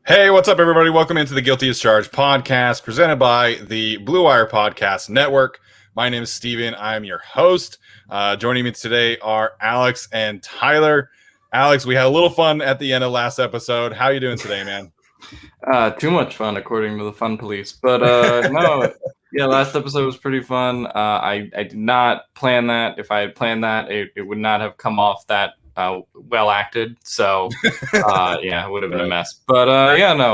Hey, what's up, everybody? Welcome into the Guilty as Charged podcast presented by the Blue Wire Podcast Network. My name is Steven. I'm your host. Joining me today are Alex and Tyler. Alex, we had a little fun at the end of last episode. How are you doing today, man? Too much fun, according to the fun police. But no, yeah, last episode was pretty fun. I did not plan that. If I had planned that, it would not have come off that well acted. So yeah, it would have been a mess. But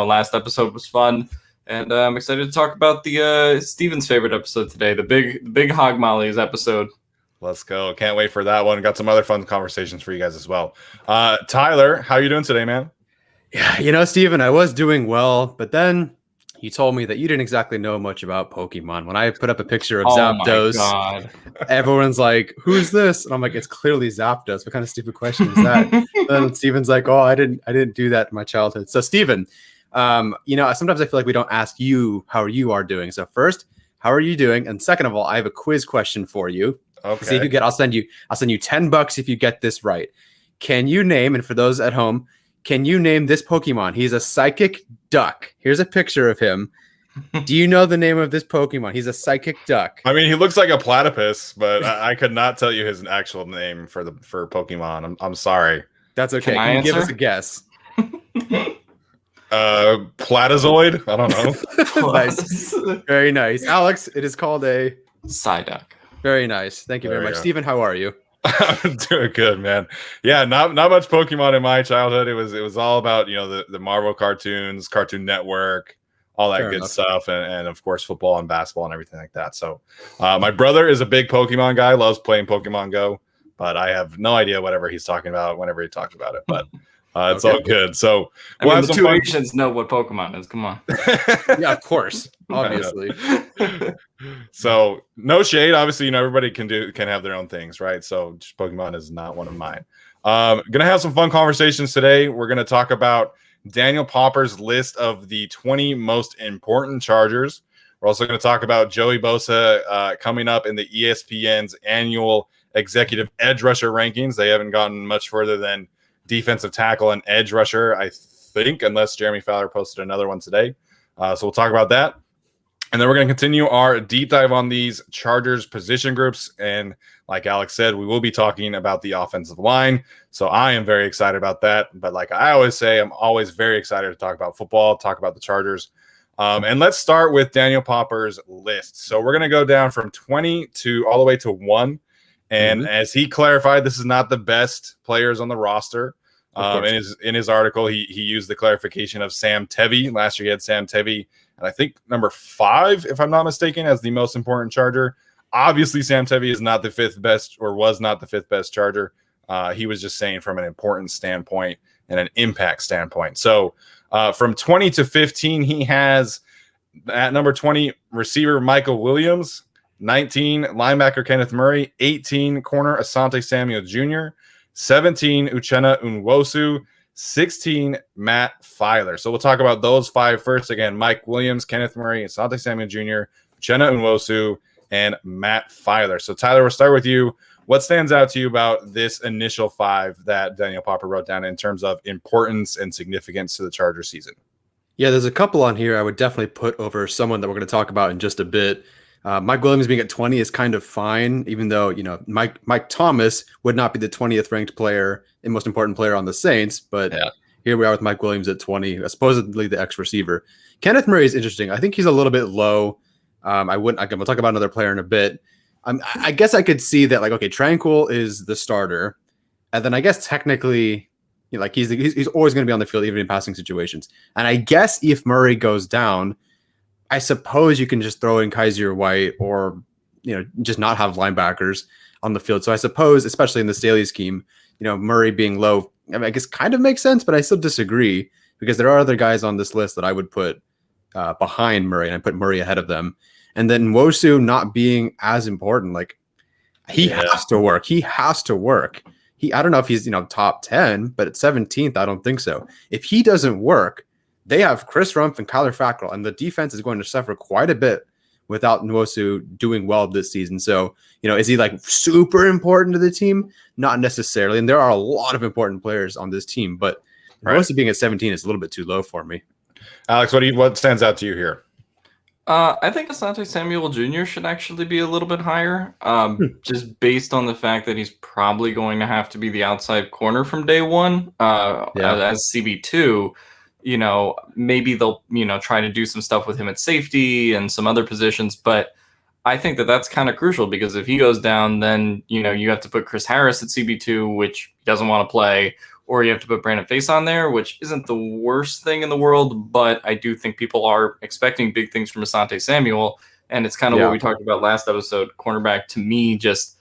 last episode was fun, and I'm excited to talk about the Steven's favorite episode today, the big Hog Mollies episode. Let's go. Can't wait for that one. Got some other fun conversations for you guys as well. Tyler, how are you doing today, man? Yeah, Steven, I was doing well, but then you told me that you didn't exactly know much about Pokemon. When I put up a picture of Zapdos, everyone's like, who's this? And I'm like, it's clearly Zapdos. What kind of stupid question is that? Then Steven's like, oh, I didn't do that in my childhood. So Steven, sometimes I feel like we don't ask you how you are doing. So first, how are you doing? And second of all, I have a quiz question for you. Okay. See if you get, I'll send you $10 if you get this right. Can you name, and for those at home, can you name this Pokemon? He's a psychic duck. Here's a picture of him. Do you know the name of this Pokemon? He's a psychic duck. I mean, he looks like a platypus, but I could not tell you his actual name for Pokemon. I'm sorry. That's okay. Can you give us a guess? Platazoid? I don't know. Nice. Very nice. Alex, it is called a Psyduck. Very nice. Thank you very much. Steven, how are you? I'm doing good, man. Yeah, not much Pokemon in my childhood. It was all about, the Marvel cartoons, Cartoon Network, all that good stuff, and of course football and basketball and everything like that. So my brother is a big Pokemon guy, loves playing Pokemon Go, but I have no idea whatever he's talking about whenever he talks about it. But it's all good. So the two Asians know what Pokemon is. Come on. Yeah, of course. Obviously. So no shade. Obviously, everybody can have their own things, right? So just Pokemon is not one of mine. Gonna have some fun conversations today. We're gonna talk about Daniel Popper's list of the 20 most important Chargers. We're also gonna talk about Joey Bosa coming up in the ESPN's annual executive edge rusher rankings. They haven't gotten much further than defensive tackle and edge rusher, I think, unless Jeremy Fowler posted another one today. So we'll talk about that. And then we're going to continue our deep dive on these Chargers position groups. And like Alex said, we will be talking about the offensive line. So I am very excited about that. But like I always say, I'm always very excited to talk about football, talk about the Chargers. And let's start with Daniel Popper's list. So we're going to go down from 20 to all the way to 1. And as he clarified, this is not the best players on the roster. In his article, he used the clarification of Sam Tevi. Last year, he had Sam Tevi, and I think number 5, if I'm not mistaken, as the most important Charger. Obviously, Sam Tevi is not the 5th best, or was not the 5th best Charger. He was just saying from an importance standpoint and an impact standpoint. So from 20 to 15, he has at number 20 receiver Michael Williams. 19, linebacker Kenneth Murray. 18, corner Asante Samuel Jr. 17, Uchenna Nwosu. 16, Matt Filer. So we'll talk about those 5 first. Again, Mike Williams, Kenneth Murray, Asante Samuel Jr., Uchenna Nwosu, and Matt Filer. So Tyler, we'll start with you. What stands out to you about this initial 5 that Daniel Popper wrote down in terms of importance and significance to the Charger season? Yeah, there's a couple on here I would definitely put over someone that we're going to talk about in just a bit. Mike Williams being at 20 is kind of fine, even though, Mike Thomas would not be the 20th ranked player and most important player on the Saints. But Here we are with Mike Williams at 20, supposedly the ex-receiver. Kenneth Murray is interesting. I think he's a little bit low. We'll talk about another player in a bit. I guess I could see that, Tranquil is the starter. And then I guess technically, he's always going to be on the field, even in passing situations. And I guess if Murray goes down, I suppose you can just throw in Kaiser White or, just not have linebackers on the field. So I suppose, especially in the Staley scheme, Murray being low, I guess kind of makes sense, but I still disagree because there are other guys on this list that I would put behind Murray, and I put Murray ahead of them. And then Nwosu not being as important, he has to work. He has to work. I don't know if he's, top 10, but at 17th, I don't think so. If he doesn't work, they have Chris Rumph and Kyler Fackrell, and the defense is going to suffer quite a bit without Nwosu doing well this season. So, is he super important to the team? Not necessarily. And there are a lot of important players on this team, but Nwosu being at 17 is a little bit too low for me. Alex, what stands out to you here? I think Asante Samuel Jr. should actually be a little bit higher, just based on the fact that he's probably going to have to be the outside corner from day one. As CB2, maybe they'll try to do some stuff with him at safety and some other positions, but I think that that's kind of crucial because if he goes down, then you have to put Chris Harris at CB2, which he doesn't want to play. Or you have to put Brandon Face on there, which isn't the worst thing in the world, but I do think people are expecting big things from Asante Samuel, and it's kind of what we talked about last episode. Cornerback, to me, just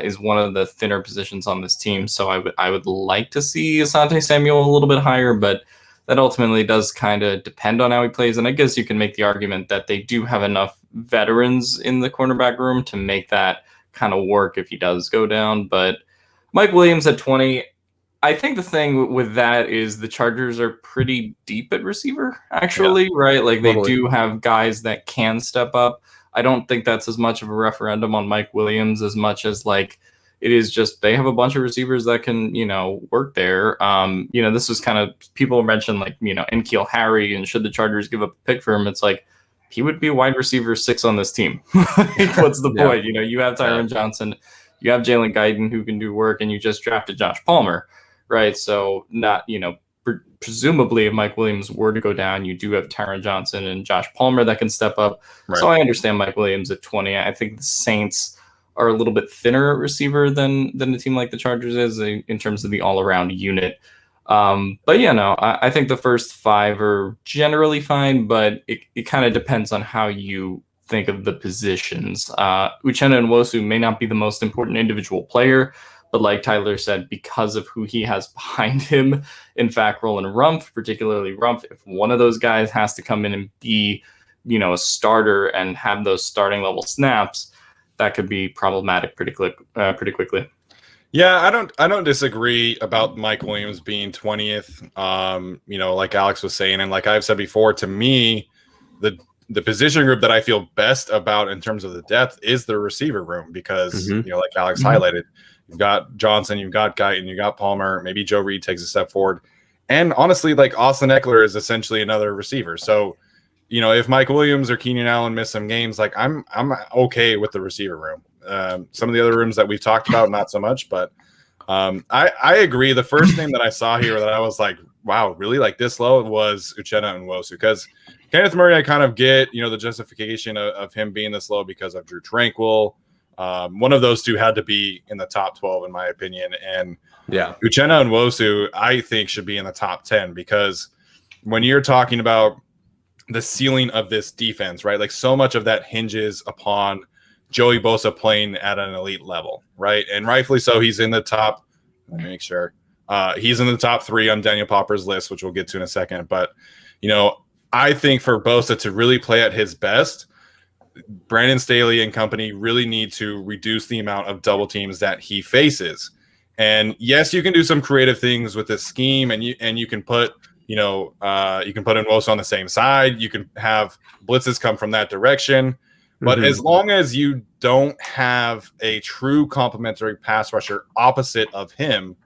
is one of the thinner positions on this team, so I would like to see Asante Samuel a little bit higher, but that ultimately does kind of depend on how he plays, and I guess you can make the argument that they do have enough veterans in the cornerback room to make that kind of work if he does go down, but Mike Williams at 20, I think the thing with that is the Chargers are pretty deep at receiver, actually, right? Like they do have guys that can step up. I don't think that's as much of a referendum on Mike Williams as much as like it is just they have a bunch of receivers that can, work there. This was kind of people mentioned like, N'Keal Harry and should the Chargers give up a pick for him? It's like he would be wide receiver 6 on this team. What's the point? You have Tyron Johnson, you have Jalen Guyton who can do work, and you just drafted Josh Palmer. Right, so not presumably if Mike Williams were to go down, you do have Tyron Johnson and Josh Palmer that can step up. Right. So I understand Mike Williams at 20. I think the Saints are a little bit thinner at receiver than a team like the Chargers is in terms of the all around unit. I think the first 5 are generally fine, but it kind of depends on how you think of the positions. Uchenna Nwosu may not be the most important individual player. But like Tyler said, because of who he has behind him, in fact, Roland Rumph, particularly Rumph, if one of those guys has to come in and be, a starter and have those starting level snaps, that could be problematic pretty quickly. Yeah, I don't disagree about Mike Williams being 20th. Like Alex was saying, and like I've said before, to me, the position group that I feel best about in terms of the depth is the receiver room because, like Alex highlighted, you've got Johnson, you've got Guyton, you got Palmer, maybe Joe Reed takes a step forward. And honestly, like Austin Eckler is essentially another receiver. So, if Mike Williams or Keenan Allen miss some games, like I'm okay with the receiver room. Some of the other rooms that we've talked about, not so much, but I agree. The first thing that I saw here that I was like, wow, really like this low was Uchenna Nwosu because Kenneth Murray, I kind of get, the justification of him being this low because of Drew Tranquill. One of those two had to be in the top 12, in my opinion. And Uchenna Nwosu, I think, should be in the top 10 because when you're talking about the ceiling of this defense, right, like so much of that hinges upon Joey Bosa playing at an elite level, right? And rightfully so, he's in the top. Let me make sure. He's in the top 3 on Daniel Popper's list, which we'll get to in a second. But, I think for Bosa to really play at his best, Brandon Staley and company really need to reduce the amount of double teams that he faces. And yes, you can do some creative things with this scheme, and you can put Nwosu on the same side. You can have blitzes come from that direction. But as long as you don't have a true complementary pass rusher opposite of him,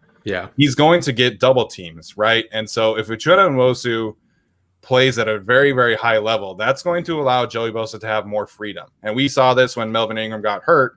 he's going to get double teams, right? And so if Uchenna Nwosu plays at a very, very high level, that's going to allow Joey Bosa to have more freedom. And we saw this when Melvin Ingram got hurt.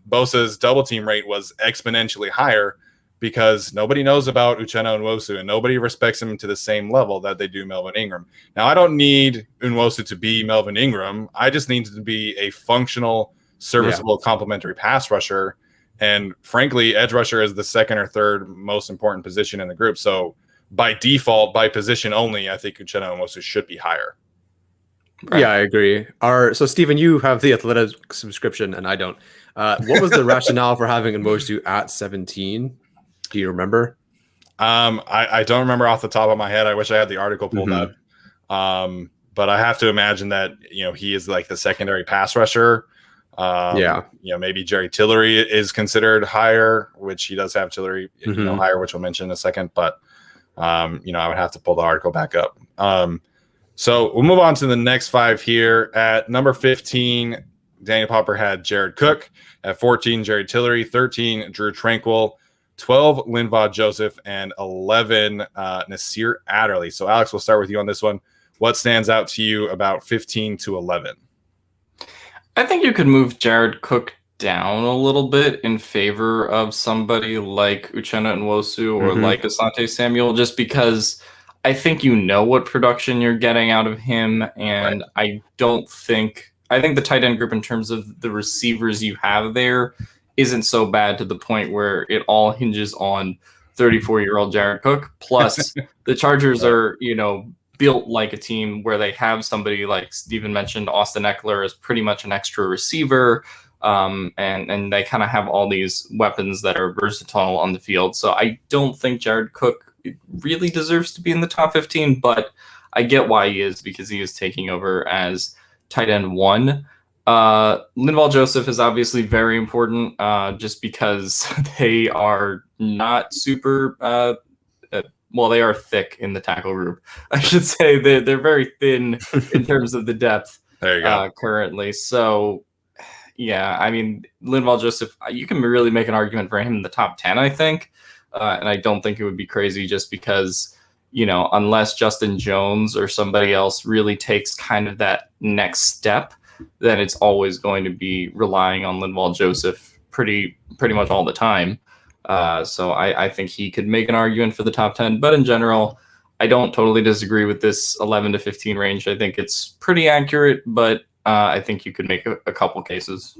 Bosa's double team rate was exponentially higher because nobody knows about Uchenna Nwosu and nobody respects him to the same level that they do Melvin Ingram. Now, I don't need Nwosu to be Melvin Ingram. I just need to be a functional, serviceable, complementary pass rusher. And frankly, edge rusher is the second or third most important position in the group. So by default, by position only, I think Uchenna Nwosu should be higher. Right. Yeah, I agree. So, Stephen, you have the Athletic subscription, and I don't. What was the rationale for having Nwosu at 17? Do you remember? I don't remember off the top of my head. I wish I had the article pulled up. But I have to imagine that he is like the secondary pass rusher. Maybe Jerry Tillery is considered higher, which he does have Tillery higher, which we'll mention in a second. But I would have to pull the article back up. So we'll move on to the next 5 here. At number 15, Daniel Popper had Jared Cook. At 14, Jerry Tillery. 13, Drew Tranquill. 12, Linval Joseph. And 11, Nasir Adderley. So, Alex, we'll start with you on this one. what stands out to you about 15 to 11? I think you could move Jared Cook down a little bit in favor of somebody like Uchenna Nwosu or like Asante Samuel, just because I think you know what production you're getting out of him, and I think the tight end group in terms of the receivers you have there isn't so bad to the point where it all hinges on 34-year-old Jared Cook. Plus, the Chargers are, built like a team where they have somebody like Steven mentioned, Austin Eckler is pretty much an extra receiver. And they kind of have all these weapons that are versatile on the field. So I don't think Jared Cook really deserves to be in the top 15, but I get why he is, because he is taking over as tight end 1. Linval Joseph is obviously very important, just because they are not super they are thick in the tackle group. I should say they're very thin in terms of the depth there you go. Currently. So, yeah, I mean, Linval Joseph, you can really make an argument for him in the top 10, I think. And I don't think it would be crazy just because, unless Justin Jones or somebody else really takes kind of that next step, then it's always going to be relying on Linval Joseph pretty much all the time. So I think he could make an argument for the top 10. But in general, I don't totally disagree with this 11 to 15 range. I think it's pretty accurate, but I think you could make a couple cases.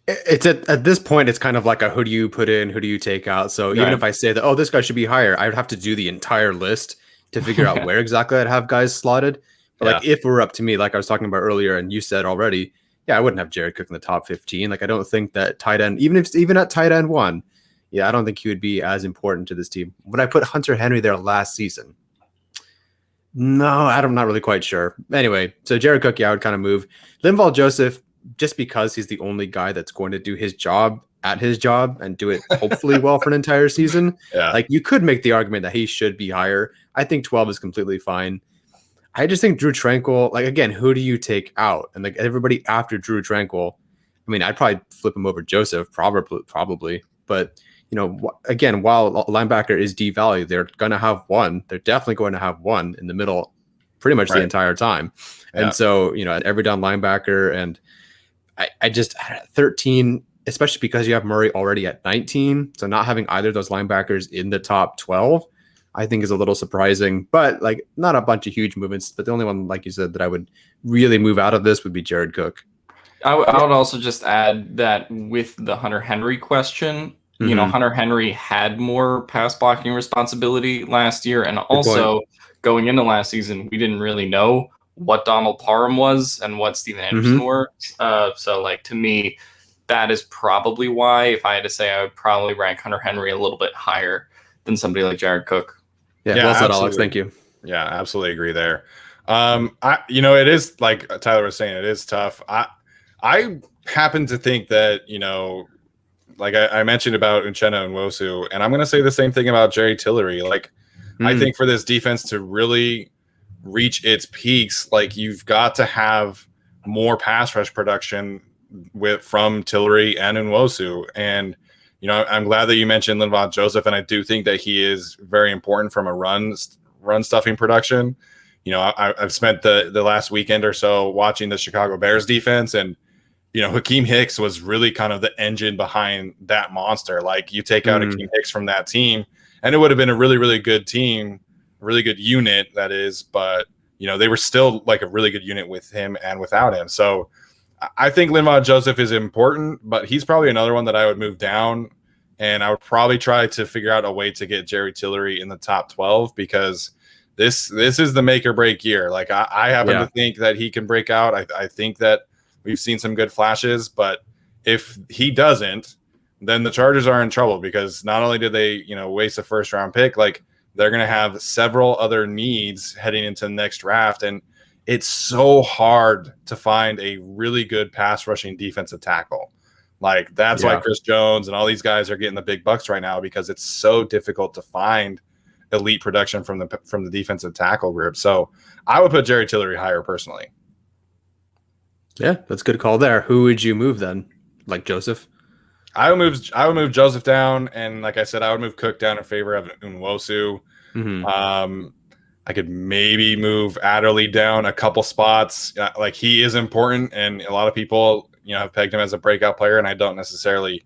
It's at this point, it's kind of like a who do you put in, who do you take out? So even if I say that, this guy should be higher, I would have to do the entire list to figure out where exactly I'd have guys slotted. But like if it were up to me, like I was talking about earlier, and you said already, I wouldn't have Jared Cook in the top 15. Like I don't think that tight end, even at tight end 1, I don't think he would be as important to this team. Would I put Hunter Henry there last season? No, I'm not really quite sure. Anyway, so Jared Cook, I would kind of move. Linval Joseph, just because he's the only guy that's going to do his job at his job and do it hopefully well for an entire season. Like you could make the argument that he should be higher. I think 12 is completely fine. I just think Drew Tranquil, like again, who do you take out? And like everybody after Drew Tranquil, I mean, I'd probably flip him over Joseph, probably. But again, while linebacker is devalued, they're going to have one. They're definitely going to have one in the middle pretty much the entire time. And so, every down linebacker, and I just 13, especially because you have Murray already at 19. So not having either of those linebackers in the top 12, I think is a little surprising, but like not a bunch of huge movements. But the only one, like you said, that I would really move out of this would be Jared Cook. I would also just add that with the Hunter Henry question, Hunter Henry had more pass blocking responsibility last year. And also going into last season, we didn't really know what Donald Parham was and what Steven Anderson were. So like, to me, that is probably why, if I had to say, I would probably rank Hunter Henry a little bit higher than somebody like Jared Cook. Yeah, well said, Alex. Thank you. Yeah, absolutely agree there. It is like Tyler was saying, it is tough. I happen to think that, like I mentioned about Uchenna Nwosu, and I'm going to say the same thing about Jerry Tillery. Like, I think for this defense to really reach its peaks, like you've got to have more pass rush production from Tillery and Nwosu. And, I'm glad that you mentioned Linval Joseph, and I do think that he is very important from a run stuffing production. I've spent the last weekend or so watching the Chicago Bears defense, and Hakeem Hicks was really kind of the engine behind that monster. Like you take out Hakeem Hicks from that team, and it would have been a really, really good team, a really good unit, that is. But, they were still like a really good unit with him and without him. So I think Linval Joseph is important, but he's probably another one that I would move down. And I would probably try to figure out a way to get Jerry Tillery in the top 12, because this is the make or break year. Like I happen to think that he can break out. I think that we've seen some good flashes, but if he doesn't, then the Chargers are in trouble, because not only did they, waste a first round pick, like they're going to have several other needs heading into the next draft. And it's so hard to find a really good pass rushing defensive tackle. Like that's why Chris Jones and all these guys are getting the big bucks right now, because it's so difficult to find elite production from the defensive tackle group. So I would put Jerry Tillery higher personally. Yeah, that's a good call there. Who would you move then? Like Joseph? I would move Joseph down, and like I said, I would move Cook down in favor of Nwosu. I could maybe move Adderley down a couple spots. Like he is important, and a lot of people, have pegged him as a breakout player, and I don't necessarily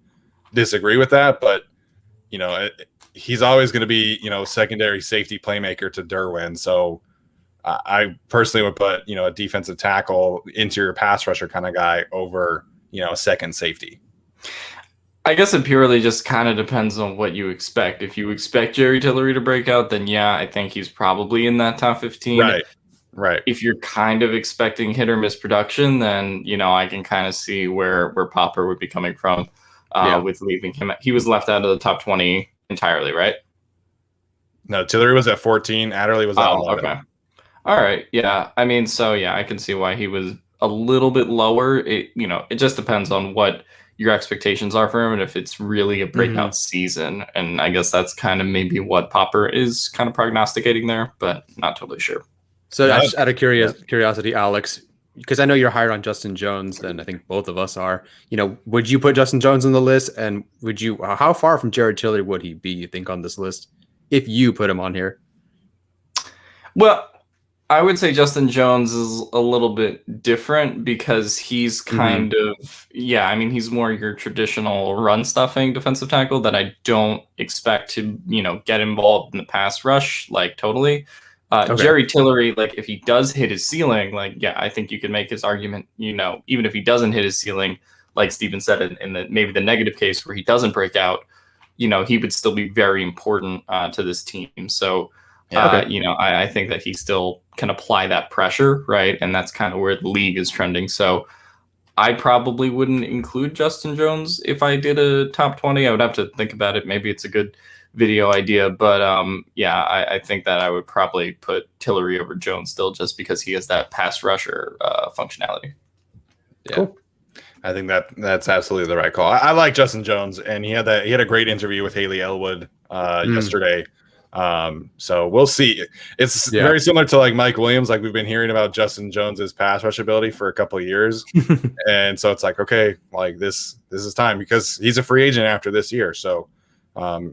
disagree with that. But he's always going to be, secondary safety playmaker to Derwin. So I personally would put, a defensive tackle, interior pass rusher kind of guy over, a second safety. I guess it purely just kind of depends on what you expect. If you expect Jerry Tillery to break out, then yeah, I think he's probably in that top 15. Right. If you're kind of expecting hit or miss production, then, I can kind of see where Popper would be coming from with leaving him. He was left out of the top 20 entirely, right? No, Tillery was at 14. Adderley was at 11. Okay. All right. Yeah. I mean, so yeah, I can see why he was a little bit lower. It just depends on what your expectations are for him and if it's really a breakout season. And I guess that's kind of maybe what Popper is kind of prognosticating there, but not totally sure. So just out of curiosity, Alex, because I know you're higher on Justin Jones than I think both of us are, would you put Justin Jones on the list? And how far from Jared Tillery would he be, you think, on this list if you put him on here? Well, I would say Justin Jones is a little bit different because he's kind of, he's more your traditional run stuffing defensive tackle that I don't expect to, get involved in the pass rush, like totally. Jerry Tillery, like if he does hit his ceiling, I think you can make his argument, even if he doesn't hit his ceiling, like Steven said, in maybe the negative case where he doesn't break out, he would still be very important to this team. So, I think that he still can apply that pressure, right? And that's kind of where the league is trending. So I probably wouldn't include Justin Jones if I did a top 20. I would have to think about it. Maybe it's a good video idea, but I think that I would probably put Tillery over Jones still just because he has that pass rusher functionality. Yeah. Cool. I think that's absolutely the right call. I like Justin Jones, and he had a great interview with Haley Elwood yesterday. So we'll see. It's very similar to like Mike Williams. Like we've been hearing about Justin Jones's pass rush ability for a couple of years. And so it's like, okay, like this is time because he's a free agent after this year. So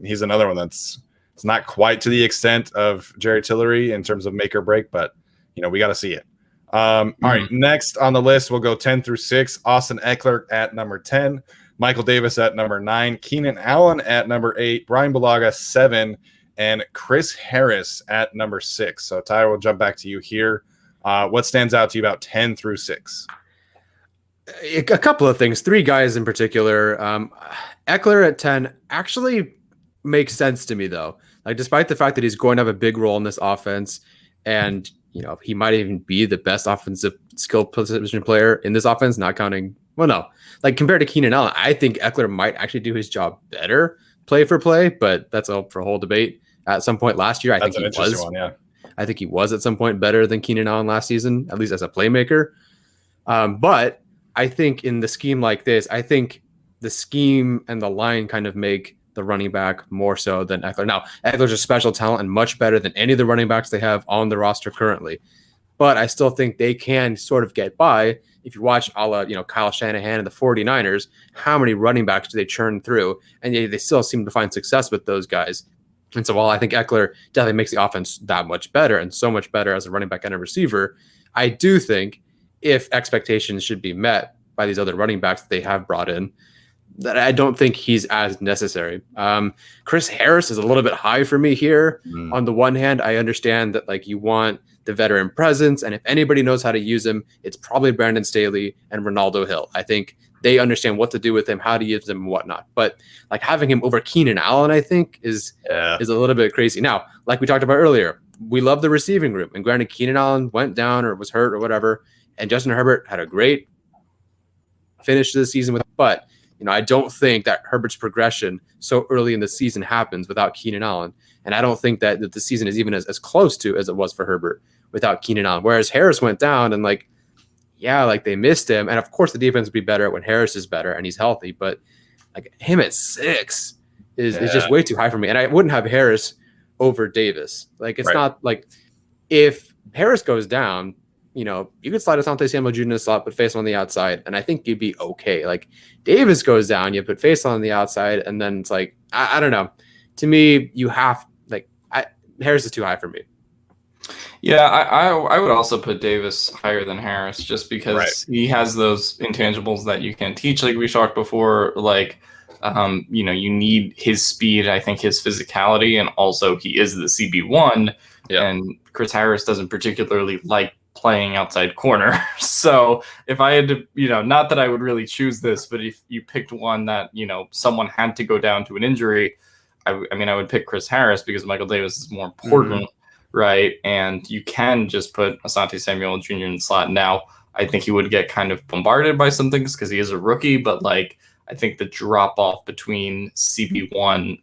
he's another one it's not quite to the extent of Jerry Tillery in terms of make or break, but we got to see it. All right, next on the list, we'll go 10 through 6. Austin Eckler at number 10, Michael Davis at number 9, Keenan Allen at number 8, Brian Bulaga 7, and Chris Harris at number 6. So Tyler, we'll jump back to you here. What stands out to you about 10 through 6? A couple of things. 3 guys in particular. Eckler at 10 actually makes sense to me, though. Like, despite the fact that he's going to have a big role in this offense, and he might even be the best offensive skill position player in this offense, not counting. Well, no, like compared to Keenan Allen, I think Eckler might actually do his job better play for play, but that's up for a whole debate. At some point last year, I think he was. I think he was at some point better than Keenan Allen last season, at least as a playmaker. But I think in the scheme like this, I think the scheme and the line kind of make the running back more so than Eckler. Now, Eckler's a special talent and much better than any of the running backs they have on the roster currently. But I still think they can sort of get by. If you watch Kyle Shanahan and the 49ers, how many running backs do they churn through? And they still seem to find success with those guys. And so while I think Eckler definitely makes the offense that much better and so much better as a running back and a receiver, I do think if expectations should be met by these other running backs that they have brought in, that I don't think he's as necessary. Chris Harris is a little bit high for me here. On the one hand, I understand that like you want the veteran presence, and if anybody knows how to use him, it's probably Brandon Staley and Ronaldo Hill. I think they understand what to do with him, how to use him, and whatnot. But like having him over Keenan Allen, I think is a little bit crazy. Now, like we talked about earlier, we love the receiving group. And granted, Keenan Allen went down or was hurt or whatever, and Justin Herbert had a great finish to the season with. But I don't think that Herbert's progression so early in the season happens without Keenan Allen. And I don't think that the season is even as close to as it was for Herbert without Keenan Allen. Whereas Harris went down and they missed him. And of course the defense would be better when Harris is better and he's healthy. But like him at 6 is just way too high for me. And I wouldn't have Harris over Davis. Like it's not like if Harris goes down, you could slide Asante Samuel Jr. in the slot, put Faisal on the outside, and I think you'd be okay. Like Davis goes down, you put Faisal on the outside, and then it's like I don't know. To me, you have Harris is too high for me. Yeah, I would also put Davis higher than Harris just Right. because he has those intangibles that you can teach, like we talked before. Like, you need his speed, I think his physicality, and also he is the CB1, Yeah. and Chris Harris doesn't particularly like playing outside corner. So if I had to, not that I would really choose this, but if you picked one that, someone had to go down to an injury, I would pick Chris Harris because Michael Davis is more important. Right. And you can just put Asante Samuel Jr. in the slot. Now, I think he would get kind of bombarded by some things because he is a rookie, but like, I think the drop off between CB1,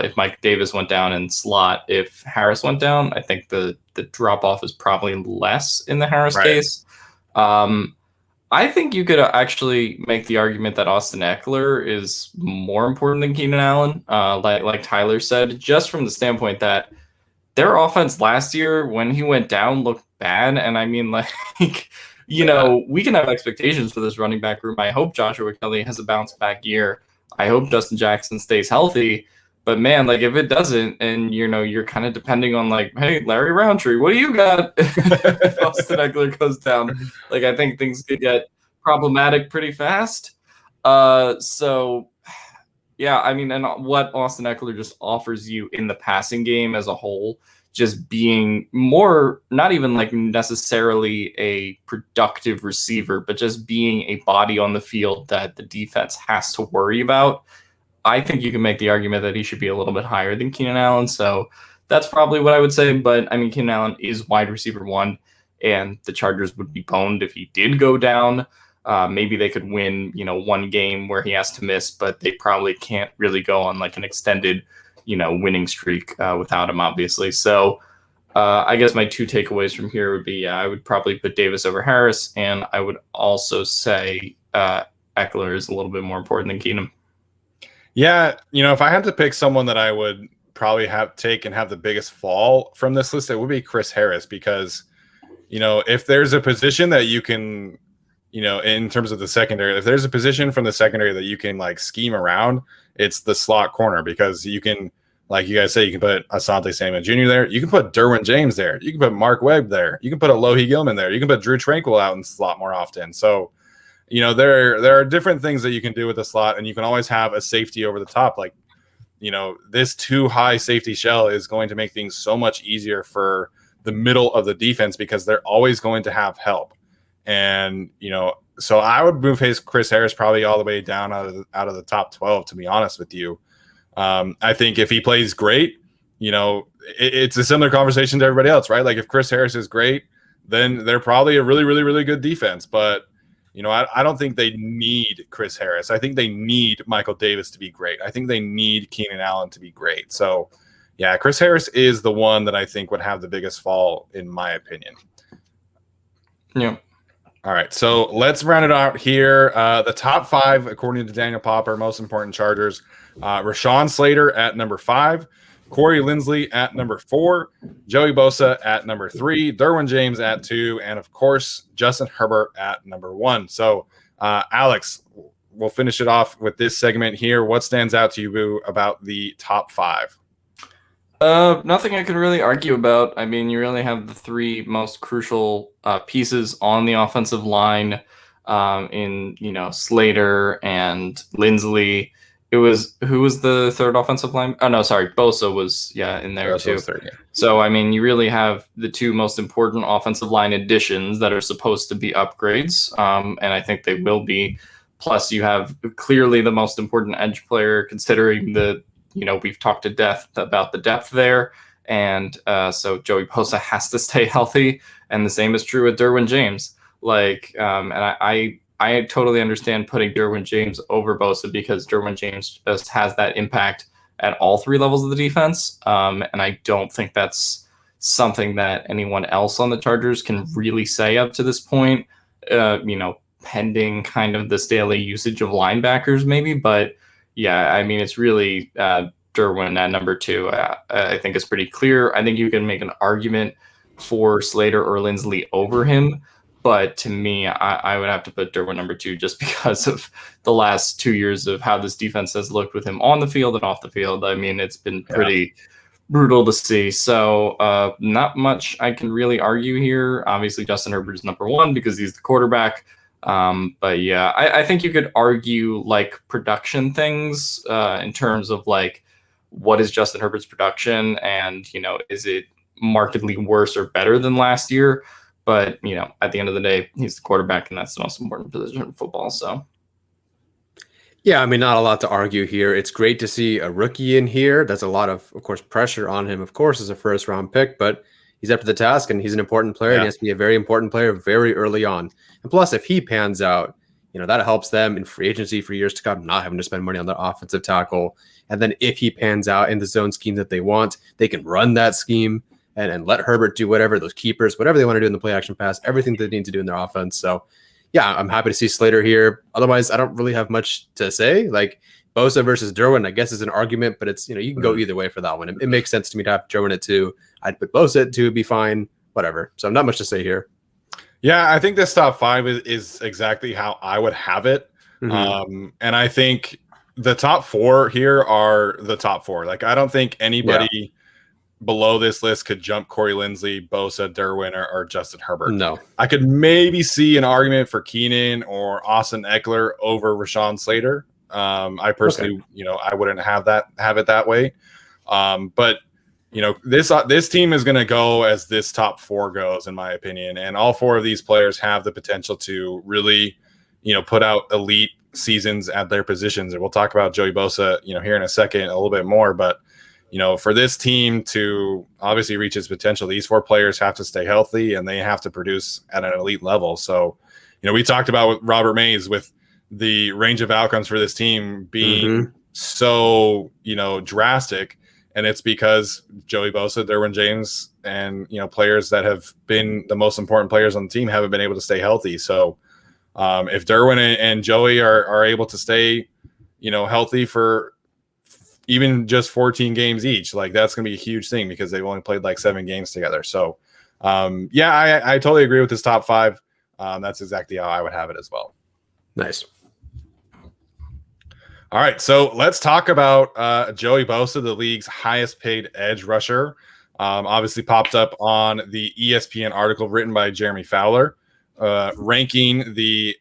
if Mike Davis went down and slot, if Harris went down, I think the drop off is probably less in the Harris case. I think you could actually make the argument that Austin Eckler is more important than Keenan Allen, like Tyler said, just from the standpoint that their offense last year, when he went down, looked bad. And I mean, like, we can have expectations for this running back room. I hope Joshua Kelly has a bounce back year. I hope Justin Jackson stays healthy. But man, like if it doesn't, and you're kind of depending on like, hey, Larry Roundtree, what do you got if Austin Eckler goes down? Like I think things could get problematic pretty fast. So yeah, I mean, and what Austin Eckler just offers you in the passing game as a whole, just being more, not even like necessarily a productive receiver, but just being a body on the field that the defense has to worry about. I think you can make the argument that he should be a little bit higher than Keenan Allen. So that's probably what I would say. But I mean, Keenan Allen is wide receiver 1, and the Chargers would be boned if he did go down. Maybe they could win, one game where he has to miss, but they probably can't really go on like an extended, winning streak without him, obviously. So I guess my 2 takeaways from here would be, I would probably put Davis over Harris, and I would also say Eckler is a little bit more important than Keenum. Yeah, if I had to pick someone that I would probably have the biggest fall from this list, it would be Chris Harris because, if there's a position that you can, in terms of the secondary, if there's a position from the secondary that you can like scheme around, it's the slot corner because you can, like you guys say, you can put Asante Samuel Jr. there. You can put Derwin James there. You can put Mark Webb there. You can put Alohi Gilman there. You can put Drew Tranquil out in the slot more often. So, there are different things that you can do with the slot, and you can always have a safety over the top. Like, this too high safety shell is going to make things so much easier for the middle of the defense because they're always going to have help. And, so I would move Chris Harris probably all the way down out of the top 12, to be honest with you. I think if he plays great, it's a similar conversation to everybody else, right? Like if Chris Harris is great, then they're probably a really, really, really good defense. But, I don't think they need Chris Harris. I think they need Michael Davis to be great. I think they need Keenan Allen to be great. So, yeah, Chris Harris is the one that I think would have the biggest fall, in my opinion. Yeah. All right, so let's round it out here. The top 5, according to Daniel Popper, most important Chargers. Rashawn Slater at number 5, Corey Linsley at number 4, Joey Bosa at number 3, Derwin James at 2, and of course, Justin Herbert at number 1. So, Alex, we'll finish it off with this segment here. What stands out to you about the top 5? Nothing I could really argue about. I mean, you really have the 3 most crucial pieces on the offensive line in, Slater and Linsley. Who was the third offensive line? Oh, no, sorry. Bosa was, in there too. Third, yeah. So, I mean, you really have the 2 most important offensive line additions that are supposed to be upgrades. And I think they will be. Plus, you have clearly the most important edge player considering we've talked to death about the depth there. And so Joey Bosa has to stay healthy. And the same is true with Derwin James. And I totally understand putting Derwin James over Bosa because Derwin James just has that impact at all 3 levels of the defense. And I don't think that's something that anyone else on the Chargers can really say up to this point, pending kind of this daily usage of linebackers maybe. But yeah, I mean, it's really Derwin at number 2. I think it's pretty clear. I think you can make an argument for Slater or Linsley over him. But to me, I would have to put Derwin number 2 just because of the last 2 years of how this defense has looked with him on the field and off the field. I mean, it's been pretty brutal to see. So not much I can really argue here. Obviously, Justin Herbert is number one because he's the quarterback. But yeah, I think you could argue like production things in terms of like what is Justin Herbert's production, and is it markedly worse or better than last year? But at the end of the day, he's the quarterback, and that's the most important position in football. So. Yeah, I mean, not a lot to argue here. It's great to see a rookie in here. There's a lot of course, pressure on him, of course, as a first-round pick, but he's up to the task, and he's an important player. And he has to be a very important player very early on. And plus, if he pans out, that helps them in free agency for years to come, not having to spend money on the offensive tackle. And then if he pans out in the zone scheme that they want, they can run that scheme and let Herbert do whatever, those keepers, whatever they want to do in the play-action pass, everything they need to do in their offense. So, yeah, I'm happy to see Slater here. Otherwise, I don't really have much to say. Like Bosa versus Derwin, I guess is an argument, but it's, you can go either way for that one. It makes sense to me to have Derwin at 2. I'd put Bosa at 2, be fine, whatever. So not much to say here. Yeah, I think this top 5 is exactly how I would have it. And I think the top 4 here are the top 4. Like, I don't think anybody below this list could jump Corey Linsley, Bosa, Derwin, or Justin Herbert. No. I could maybe see an argument for Keenan or Austin Eckler over Rashawn Slater. I personally, I wouldn't have it that way. But this team is going to go as this top 4 goes, in my opinion. And all 4 of these players have the potential to really, put out elite seasons at their positions. And we'll talk about Joey Bosa, here in a second, a little bit more. But, for this team to obviously reach its potential, these 4 players have to stay healthy and they have to produce at an elite level. So, we talked about with Robert Mays with the range of outcomes for this team being so, drastic. And it's because Joey Bosa, Derwin James, and players that have been the most important players on the team haven't been able to stay healthy. So if Derwin and Joey are able to stay, healthy for even just 14 games each, like that's going to be a huge thing because they've only played like 7 games together. So I totally agree with this top 5. That's exactly how I would have it as well. Nice. All right, so let's talk about Joey Bosa, the league's highest paid edge rusher. Obviously popped up on the ESPN article written by Jeremy Fowler, ranking the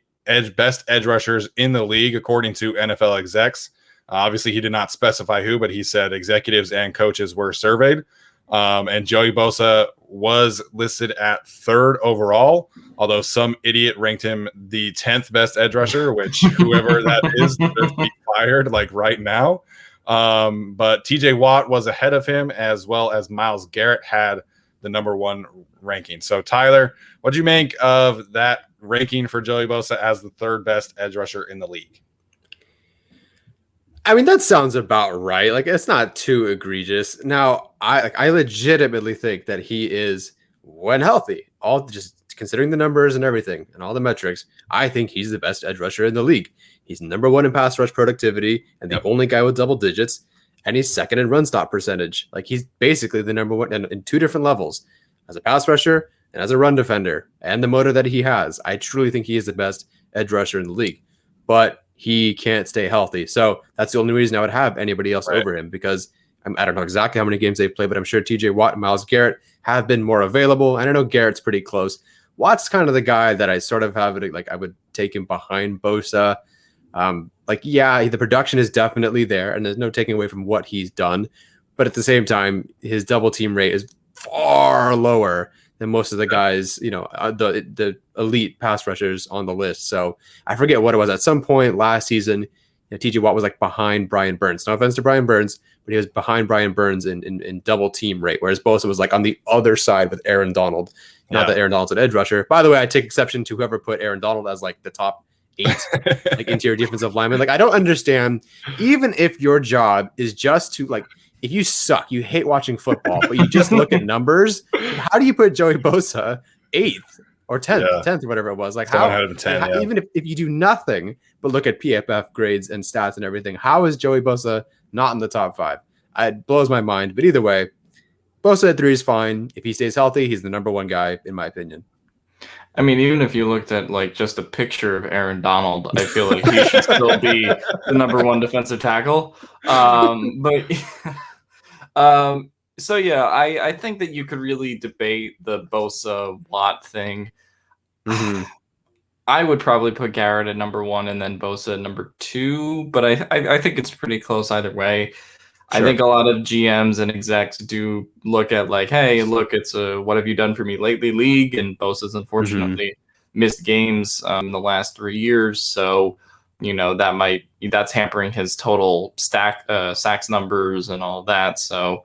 best edge rushers in the league according to NFL execs. Obviously, he did not specify who, but he said executives and coaches were surveyed. And Joey Bosa was listed at 3rd overall, although some idiot ranked him the 10th best edge rusher, which whoever that is deserves to be fired like right now. But TJ Watt was ahead of him, as well as Myles Garrett had the number 1 ranking. So Tyler, what do you make of that ranking for Joey Bosa as the 3rd best edge rusher in the league? I mean, that sounds about right. Like, it's not too egregious. Now, I legitimately think that he is, when healthy, all just considering the numbers and everything and all the metrics, I think he's the best edge rusher in the league. He's number 1 in pass rush productivity and the only guy with double digits, and he's 2nd in run stop percentage. Like, he's basically the number 1 in 2 different levels, as a pass rusher and as a run defender, and the motor that he has. I truly think he is the best edge rusher in the league. But he can't stay healthy. So that's the only reason I would have anybody else over him, because I don't know exactly how many games they've played, but I'm sure TJ Watt and Myles Garrett have been more available. And I know Garrett's pretty close. Watt's kind of the guy that I sort of have it, like I would take him behind Bosa. The production is definitely there and there's no taking away from what he's done. But at the same time, his double team rate is far lower than most of the guys, the elite pass rushers on the list. So I forget what it was. At some point last season, TJ Watt was like behind Brian Burns. No offense to Brian Burns, but he was behind Brian Burns in double team rate, whereas Bosa was like on the other side with Aaron Donald. Not that Aaron Donald's an edge rusher. By the way, I take exception to whoever put Aaron Donald as like the top 8 like interior defensive lineman. Like, I don't understand, even if your job is just to like, if you suck, you hate watching football, but you just look at numbers, how do you put Joey Bosa 8th or 10th or whatever it was? Like, even if you do nothing but look at PFF grades and stats and everything, how is Joey Bosa not in the top 5? It blows my mind. But either way, Bosa at 3 is fine. If he stays healthy, he's the number 1 guy, in my opinion. I mean, even if you looked at like just a picture of Aaron Donald, I feel like he should still be the number 1 defensive tackle. So yeah, I think that you could really debate the Bosa Watt thing. Mhm. I would probably put Garrett at number 1 and then Bosa at number 2, but I think it's pretty close either way. I Sure. think a lot of GMs and execs do look at like, hey, look, it's a what have you done for me lately league, and Bosa's Mhm. unfortunately missed games in the last 3 years, so that's hampering his total sacks numbers and all that. So,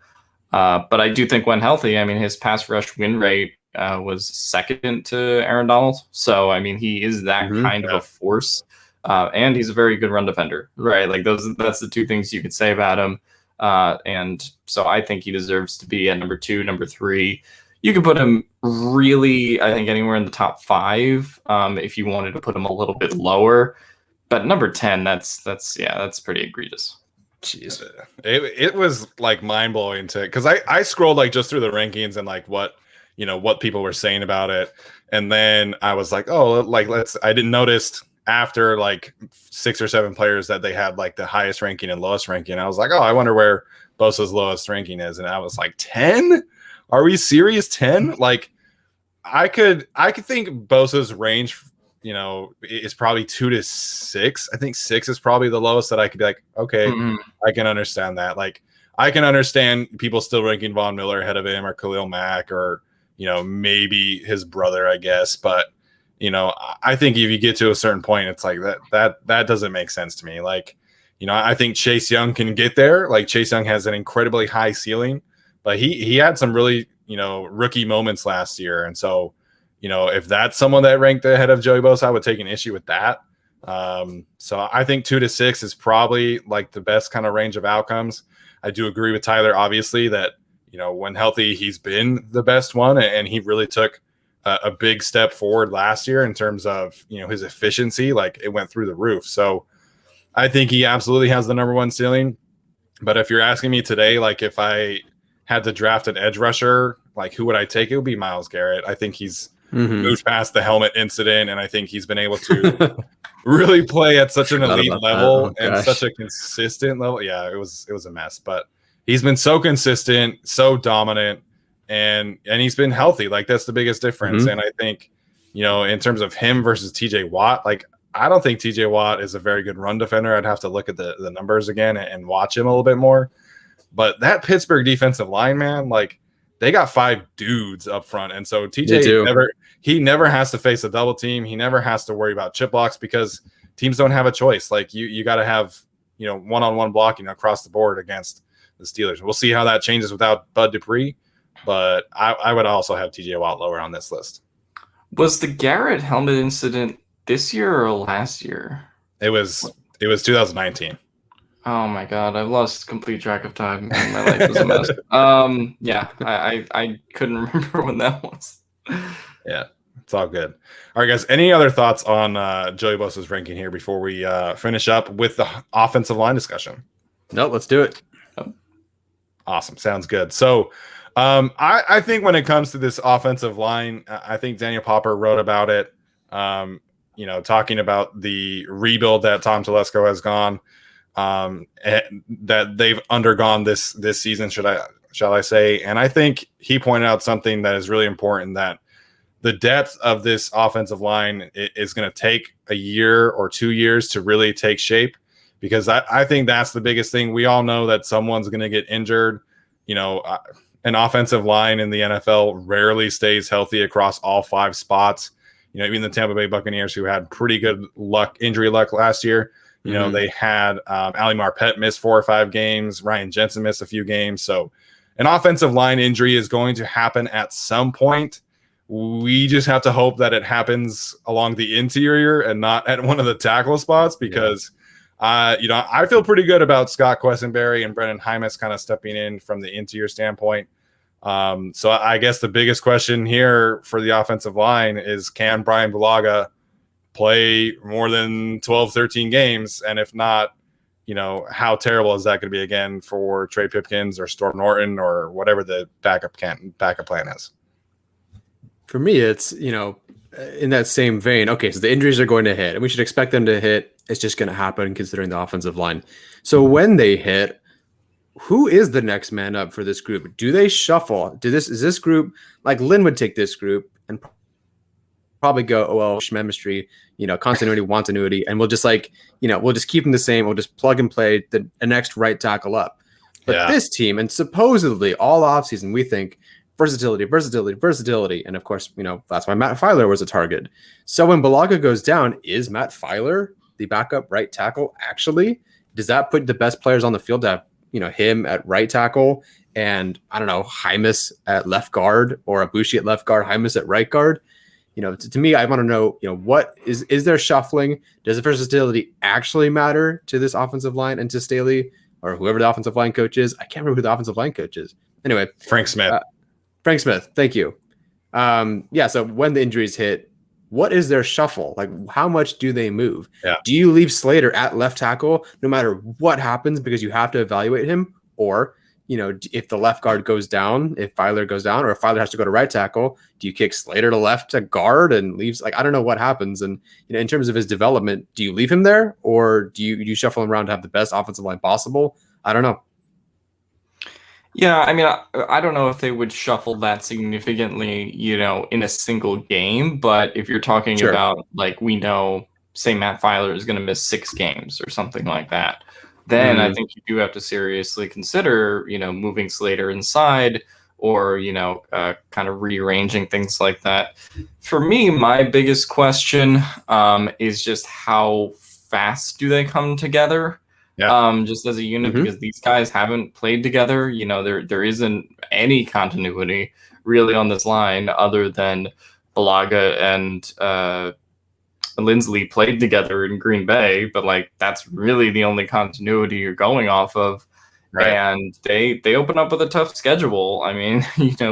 but I do think when healthy, I mean, his pass rush win rate was second to Aaron Donald. So, I mean, he is that Mhm. kind of a force, and he's a very good run defender, right? Like that's the two things you could say about him. And so I think he deserves to be at number 2, number 3. You could put him really, I think, anywhere in the top 5 if you wanted to put him a little bit lower. But number 10, that's pretty egregious. Jeez. It was like mind blowing to because I scrolled like just through the rankings and like what people were saying about it, and then I was like, oh, like I didn't notice after like 6 or 7 players that they had like the highest ranking and lowest ranking. I was like, oh, I wonder where Bosa's lowest ranking is, and I was like 10. Are we serious? 10? Like I could think Bosa's range, is probably 2 to 6. I think 6 is probably the lowest that I could be like, okay, I can understand that. Like I can understand people still ranking Von Miller ahead of him or Khalil Mack or, maybe his brother, I guess. But, I think if you get to a certain point, it's like that doesn't make sense to me. Like, I think Chase Young can get there. Like Chase Young has an incredibly high ceiling, but he had some really, rookie moments last year. And so, if that's someone that ranked ahead of Joey Bosa, I would take an issue with that. So I think 2 to 6 is probably like the best kind of range of outcomes. I do agree with Tyler, obviously, that, when healthy, he's been the best one, and he really took a big step forward last year in terms of, his efficiency. Like it went through the roof. So I think he absolutely has the number 1 ceiling. But if you're asking me today, like if I had to draft an edge rusher, like who would I take? It would be Myles Garrett. I think he's moved past the helmet incident, and I think he's been able to really play at such an elite level and such a consistent level. Yeah, it was a mess, but he's been so consistent, so dominant, and he's been healthy. Like that's the biggest difference. And I think, in terms of him versus TJ Watt, like I don't think TJ Watt is a very good run defender. I'd have to look at the numbers again and watch him a little bit more. But that Pittsburgh defensive line, man, like they got 5 dudes up front. And so TJ never has to face a double team. He never has to worry about chip blocks because teams don't have a choice. Like you got to have, one-on-one blocking across the board against the Steelers. We'll see how that changes without Bud Dupree, but I would also have TJ Watt lower on this list. Was the Garrett helmet incident this year or last year? It was 2019. Oh my God, I've lost complete track of time. My life is a mess. Yeah, I couldn't remember when that was. Yeah, it's all good. All right, guys. Any other thoughts on Joey Bosa's ranking here before we finish up with the offensive line discussion? No, let's do it. Awesome. Sounds good. So I think when it comes to this offensive line, I think Daniel Popper wrote about it, talking about the rebuild that Tom Telesco has gone, that they've undergone this season, shall I say. And I think he pointed out something that is really important, that the depth of this offensive line is going to take a year or 2 years to really take shape, because I think that's the biggest thing. We all know that someone's going to get injured. An offensive line in the NFL rarely stays healthy across all 5 spots. Even the Tampa Bay Buccaneers, who had pretty good injury luck last year, they had Ali Marpet miss 4 or 5 games. Ryan Jensen missed a few games. So an offensive line injury is going to happen at some point. We just have to hope that it happens along the interior and not at one of the tackle spots, because I feel pretty good about Scott Quessenberry and Brendan Hymas kind of stepping in from the interior standpoint. So I guess the biggest question here for the offensive line is, can Brian Bulaga play more than 12, 13 games? And if not, how terrible is that going to be again for Trey Pipkins or Storm Norton or whatever the backup plan is? For me, it's, in that same vein. Okay, so the injuries are going to hit, and we should expect them to hit. It's just going to happen considering the offensive line. So when they hit, who is the next man up for this group? Do they shuffle? Is this group like Lynn would take this group and probably go, oh, well, chemistry, continuity, continuity, and we'll just we'll just keep them the same. We'll just plug and play the next right tackle up. But this team, and supposedly all offseason, we think versatility, versatility, versatility. And of course, that's why Matt Filer was a target. So when Bulaga goes down, is Matt Filer the backup right tackle actually? Does that put the best players on the field to have, him at right tackle and, I don't know, Hymas at left guard or Abushi at left guard, Hymas at right guard? To me, I want to know, what is there shuffling? Does the versatility actually matter to this offensive line and to Staley or whoever the offensive line coach is? I can't remember who the offensive line coach is. Anyway, Frank Smith. Frank Smith. Thank you. So when the injuries hit, what is their shuffle? Like, how much do they move? Yeah. Do you leave Slater at left tackle no matter what happens because you have to evaluate him? Or, if the left guard goes down, if Filer goes down, or if Filer has to go to right tackle, do you kick Slater to left to guard and leaves? I don't know what happens. And, in terms of his development, do you leave him there or do you shuffle him around to have the best offensive line possible? I don't know. Yeah, I mean, I don't know if they would shuffle that significantly, in a single game. But if you're talking about, we know, say Matt Filer is going to miss 6 games or something like that, then I think you do have to seriously consider, moving Slater inside or, kind of rearranging things like that. For me, my biggest question is just how fast do they come together? Yeah. Just as a unit, because these guys haven't played together. There isn't any continuity really on this line other than Bulaga and Lindsley played together in Green Bay, but that's really the only continuity you're going off of. Right. And they open up with a tough schedule. I mean,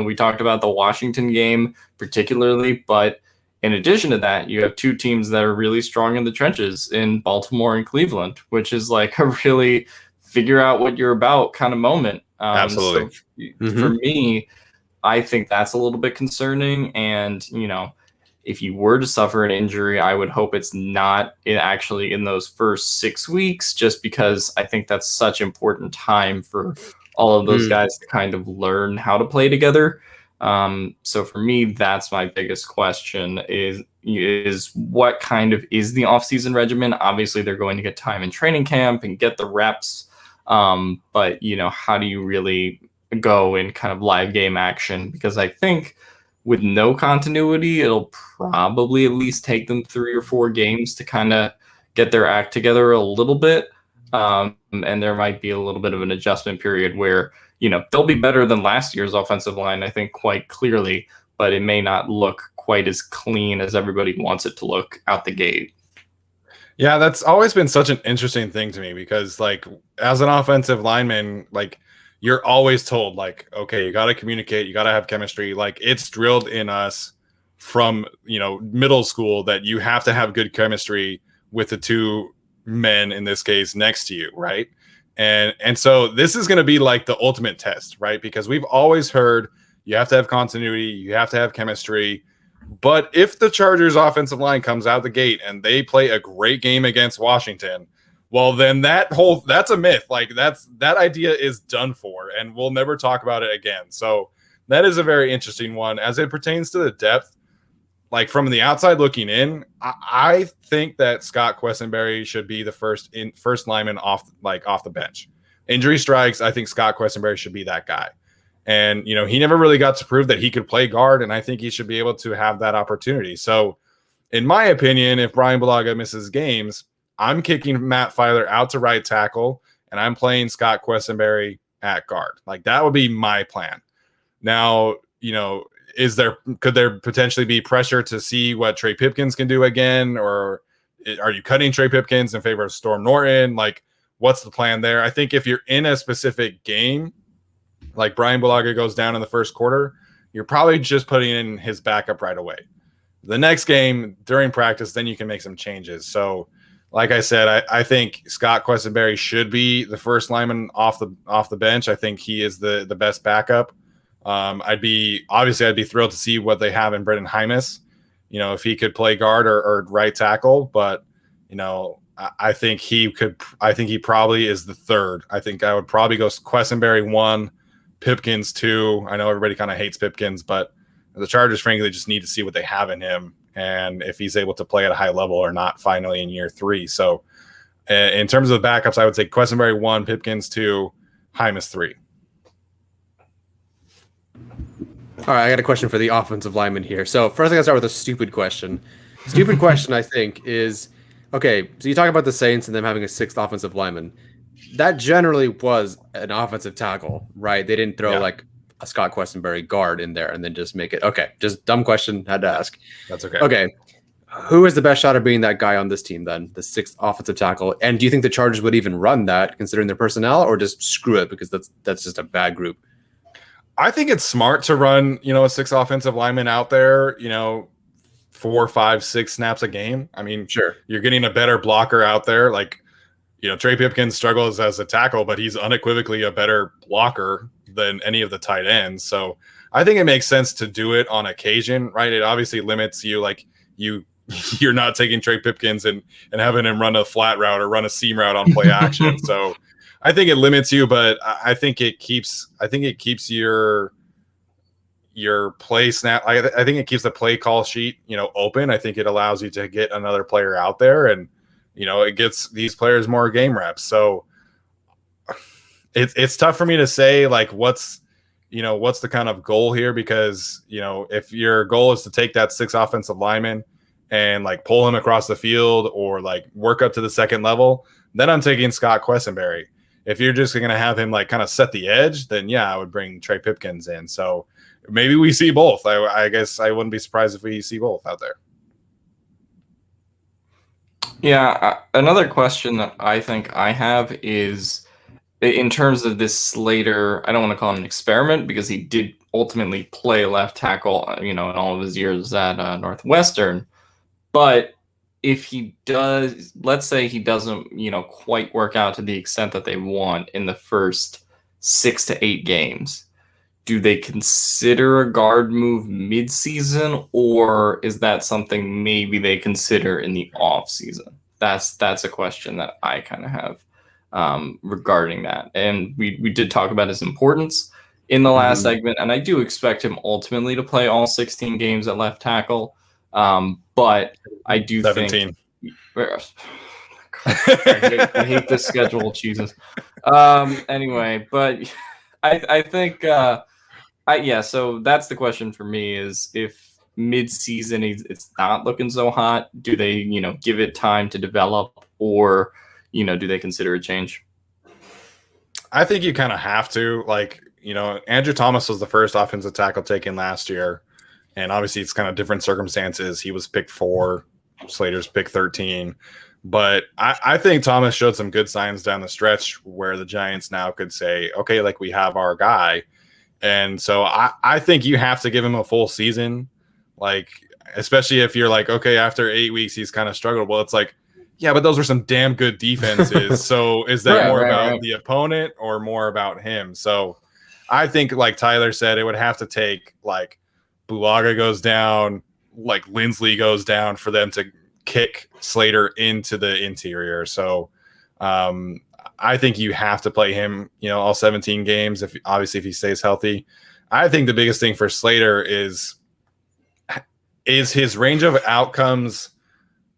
we talked about the Washington game particularly, but in addition to that, you have 2 teams that are really strong in the trenches in Baltimore and Cleveland, which is a really figure out what you're about kind of moment. Absolutely. So for me, I think that's a little bit concerning. And, if you were to suffer an injury, I would hope it's not actually in those first 6 weeks, just because I think that's such important time for all of those guys to kind of learn how to play together. So for me, that's my biggest question is what kind of is the off-season regimen? Obviously, they're going to get time in training camp and get the reps. But, how do you really go in kind of live game action? Because I think with no continuity, it'll probably at least take them 3 or 4 games to kind of get their act together a little bit. And there might be a little bit of an adjustment period where, they'll be better than last year's offensive line, I think, quite clearly, but it may not look quite as clean as everybody wants it to look out the gate. Yeah, that's always been such an interesting thing to me because, as an offensive lineman, you're always told, okay, you got to communicate, you got to have chemistry. It's drilled in us from, middle school that you have to have good chemistry with the 2 men, in this case, next to you, right? And so this is going to be the ultimate test, right? Because we've always heard you have to have continuity, you have to have chemistry. But if the Chargers offensive line comes out the gate and they play a great game against Washington, well, then that's a myth. That idea is done for, and we'll never talk about it again. So that is a very interesting one as it pertains to the depth. From the outside looking in, I think that Scott Quessenberry should be the first lineman off the bench. Injury strikes, I think Scott Quessenberry should be that guy. And, he never really got to prove that he could play guard, and I think he should be able to have that opportunity. So, in my opinion, if Brian Bulaga misses games, I'm kicking Matt Filer out to right tackle, and I'm playing Scott Quessenberry at guard. That would be my plan. Now, could there potentially be pressure to see what Trey Pipkins can do again, or are you cutting Trey Pipkins in favor of Storm Norton? What's the plan there? I think if you're in a specific game, Brian Bulaga goes down in the first quarter, you're probably just putting in his backup right away. The next game during practice, then you can make some changes. So, like I said, I think Scott Quessenberry should be the first lineman off the bench. I think he is the best backup. I'd be thrilled to see what they have in Brendan Hymas, if he could play guard or right tackle. But, I think he could. I think he probably is the third. I think I would probably go Quessenberry 1, Pipkins 2. I know everybody kind of hates Pipkins, but the Chargers, frankly, just need to see what they have in him and if he's able to play at a high level or not finally in year 3. So in terms of the backups, I would say Quessenberry 1, Pipkins 2, Hymas 3. All right, I got a question for the offensive lineman here. So first, I got to start with a stupid question. Stupid question, I think, is, okay, so you talk about the Saints and them having a 6th offensive lineman. That generally was an offensive tackle, right? They didn't throw like a Scott Quessenberry guard in there and then just make it. Okay, just dumb question, had to ask. That's okay. Okay, who is the best shot at being that guy on this team then, the 6th offensive tackle? And do you think the Chargers would even run that considering their personnel, or just screw it because that's just a bad group? I think it's smart to run, a 6 offensive lineman out there, 4, 5, 6 snaps a game. I mean, sure, you're getting a better blocker out there. Like, Trey Pipkins struggles as a tackle, but he's unequivocally a better blocker than any of the tight ends. So I think it makes sense to do it on occasion, right? It obviously limits you, like you're not taking Trey Pipkins and having him run a flat route or run a seam route on play action. So I think it limits you, but I think it keeps your play snap. I think it keeps the play call sheet, open. I think it allows you to get another player out there, and it gets these players more game reps. So it's tough for me to say like what's the kind of goal here, because if your goal is to take that 6 offensive lineman and like pull him across the field or like work up to the 2nd level, then I'm taking Scott Quessenberry. If you're just going to have him like kind of set the edge, then yeah, I would bring Trey Pipkins in. So maybe we see both. I guess I wouldn't be surprised if we see both out there. Yeah, another question that I think I have is in terms of this Slater. I don't want to call it an experiment because he did ultimately play left tackle, in all of his years at Northwestern. But if he does, let's say he doesn't, quite work out to the extent that they want in the first 6 to 8 games, do they consider a guard move mid-season, or is that something maybe they consider in the off-season? That's a question that I kind of have regarding that. And we did talk about his importance in the last segment, and I do expect him ultimately to play all 16 games at left tackle. But I do 17. think I hate this schedule, Jesus. Anyway, but I think so that's the question for me, is if mid-season it's not looking so hot, do they give it time to develop, or do they consider a change? I think you kind of have to, like, Andrew Thomas was the first offensive tackle taken last year, and obviously it's kind of different circumstances. He was picked 4, Slater's pick 13. But I think Thomas showed some good signs down the stretch where the Giants now could say, okay, like, we have our guy. And so I think you have to give him a full season, like, especially if you're like, okay, after 8 weeks, he's kind of struggled. Well, it's like, yeah, but those were some damn good defenses. So is that more about the opponent or more about him? So I think, like Tyler said, it would have to take, like, Bulaga goes down, like Lindsley goes down, for them to kick Slater into the interior. So I think you have to play him, all 17 games, if he stays healthy. I think the biggest thing for Slater is his range of outcomes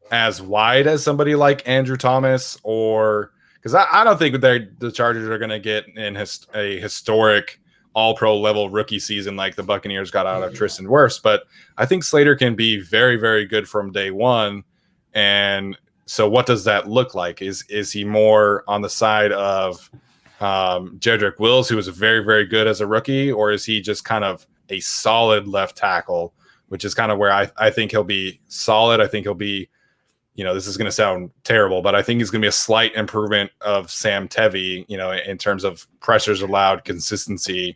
as wide as somebody like Andrew Thomas, or because I don't think the Chargers are going to get in a historic all-pro level rookie season like the Buccaneers got out of Tristan Wirfs, but I think Slater can be very, very good from day one. And so what does that look like? Is he more on the side of Jedrick Wills, who was very, very good as a rookie, or is he just kind of a solid left tackle, which is kind of where I think he'll be solid. I think he'll be, this is going to sound terrible, but I think he's going to be a slight improvement of Sam Tevi, in terms of pressures allowed, consistency.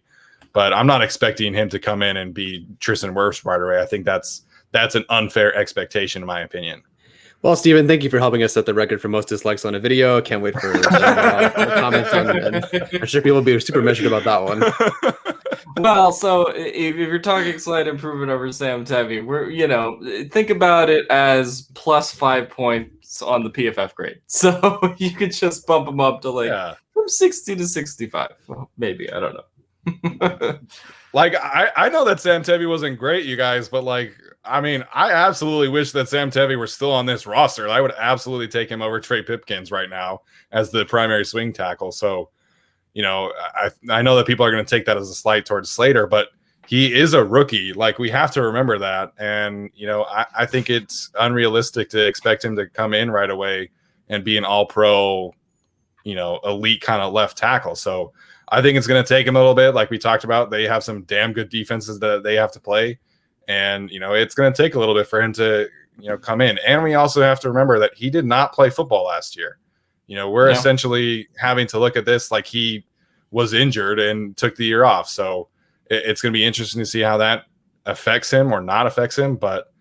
But I'm not expecting him to come in and be Tristan Wirfs right away. I think that's an unfair expectation, in my opinion. Well, Steven, thank you for helping us set the record for most dislikes on a video. Can't wait for the comments on it. And I'm sure people will be super measured about that one. Well, so if you're talking slight improvement over Sam Tevi, think about it as plus 5 points on the PFF grade. So you could just bump him up to from 60 to 65. Well, maybe. I don't know. Like, I know that Sam Tevi wasn't great, you guys, but like, I mean, I absolutely wish that Sam Tevi were still on this roster. I would absolutely take him over Trey Pipkins right now as the primary swing tackle. So, I know that people are going to take that as a slight towards Slater, but he is a rookie. Like, we have to remember that. And, I think it's unrealistic to expect him to come in right away and be an all-pro, elite kind of left tackle. So I think it's going to take him a little bit. Like we talked about, they have some damn good defenses that they have to play. And, it's going to take a little bit for him to, come in. And we also have to remember that he did not play football last year. We're essentially having to look at this like he was injured and took the year off. So it's going to be interesting to see how that affects him or not affects him. But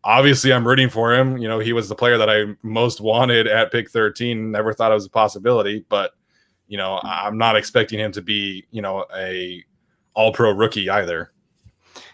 obviously I'm rooting for him. He was the player that I most wanted at pick 13. Never thought it was a possibility, but I'm not expecting him to be, a all-pro rookie either.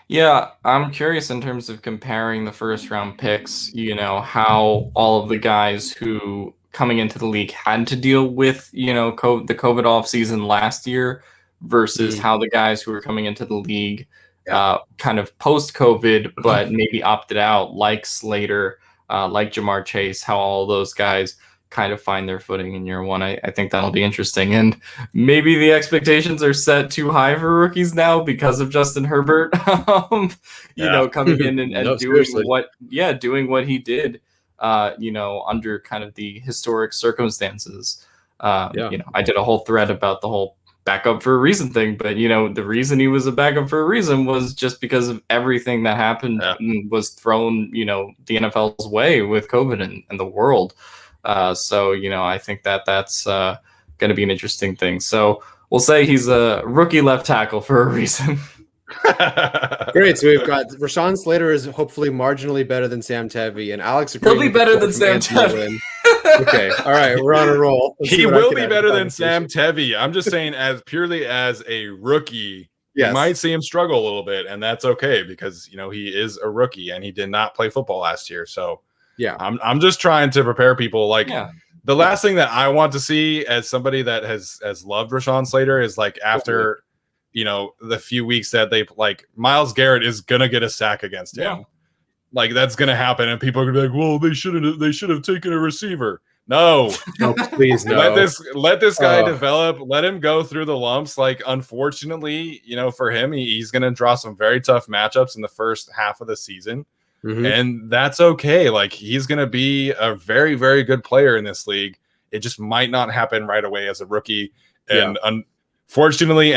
Yeah, I'm curious in terms of comparing the first round picks, how all of the guys who coming into the league had to deal with, the COVID off season last year versus how the guys who were coming into the league kind of post-COVID, but maybe opted out, like Slater, like Jamar Chase, how all those guys kind of find their footing in year one. I think that'll be interesting. And maybe the expectations are set too high for rookies now because of Justin Herbert, coming in and doing what he did, under kind of the historic circumstances. I did a whole thread about the whole backup for a reason thing, but the reason he was a backup for a reason was just because of everything that happened and was thrown, the NFL's way with COVID and the world. So I think that's going to be an interesting thing. So we'll say he's a rookie left tackle for a reason. Great. So we've got Rashawn Slater is hopefully marginally better than Sam Tevi, and Alex he'll be better than Sam Tevi. Okay. All right. We're on a roll. He will be better than Sam Tevi. I'm just saying, as purely as a rookie, you might see him struggle a little bit, and that's okay because he is a rookie and he did not play football last year. So I'm just trying to prepare people. The last thing that I want to see as somebody that has loved Rashawn Slater is like after the few weeks that they Myles Garrett is gonna get a sack against him. Like that's gonna happen, and people are gonna be like, "Well, they should have taken a receiver." No, please no. Let this guy develop. Let him go through the lumps. Like, unfortunately, for him, he's gonna draw some very tough matchups in the first half of the season. And that's okay. Like, he's going to be a very, very good player in this league. It just might not happen right away as a rookie. And unfortunately,